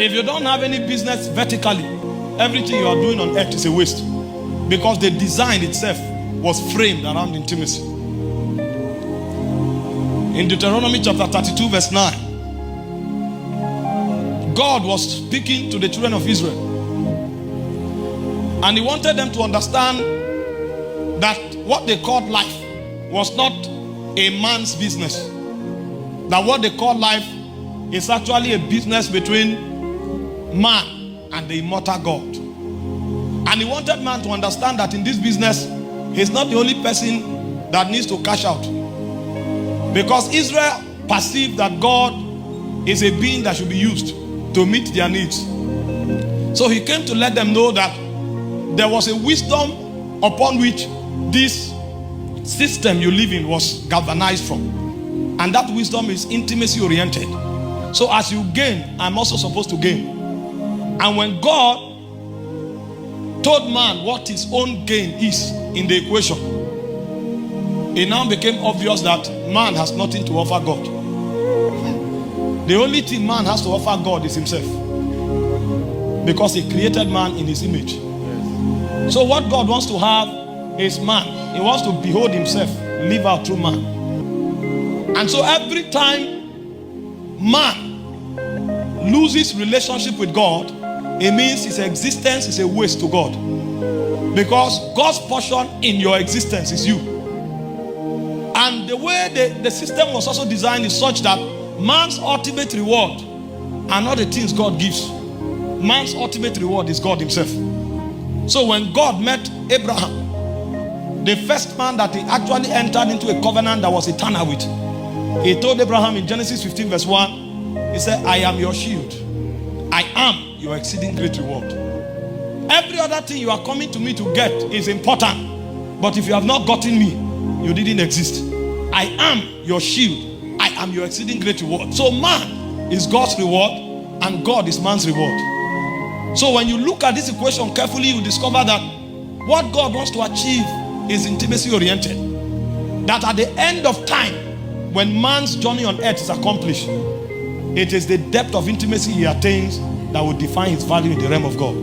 If you don't have any business vertically, everything you are doing on earth is a waste. Because the design itself was framed around intimacy. In Deuteronomy chapter 32 verse 9, God was speaking to the children of Israel. And he wanted them to understand that what they called life was not a man's business. That what they call life is actually a business between man and the immortal God. And he wanted man to understand that in this business, he's not the only person that needs to cash out. Because Israel perceived that God is a being that should be used to meet their needs. So he came to let them know that there was a wisdom upon which this system you live in was galvanized from. And that wisdom is intimacy oriented. So as you gain, I'm also supposed to gain. And when God told man what his own gain is in the equation, it now became obvious that man has nothing to offer God. The only thing man has to offer God is himself. Because he created man in his image. So what God wants to have is man. He wants to behold himself, live out through man. And so every time man loses relationship with God, it means his existence is a waste to God. Because God's portion in your existence is you. And the way the system was also designed is such that man's ultimate reward are not the things God gives. Man's ultimate reward is God himself. So when God met Abraham, the first man that he actually entered into a covenant that was eternal with, he told Abraham in Genesis 15 verse 1, he said, I am your shield. I am your exceeding great reward. Every other thing you are coming to me to get is important. But if you have not gotten me, you didn't exist. I am your shield. I am your exceeding great reward. So man is God's reward and God is man's reward. So when you look at this equation carefully, you discover that what God wants to achieve is intimacy oriented. That at the end of time, when man's journey on earth is accomplished, it is the depth of intimacy he attains that will define his value in the realm of God.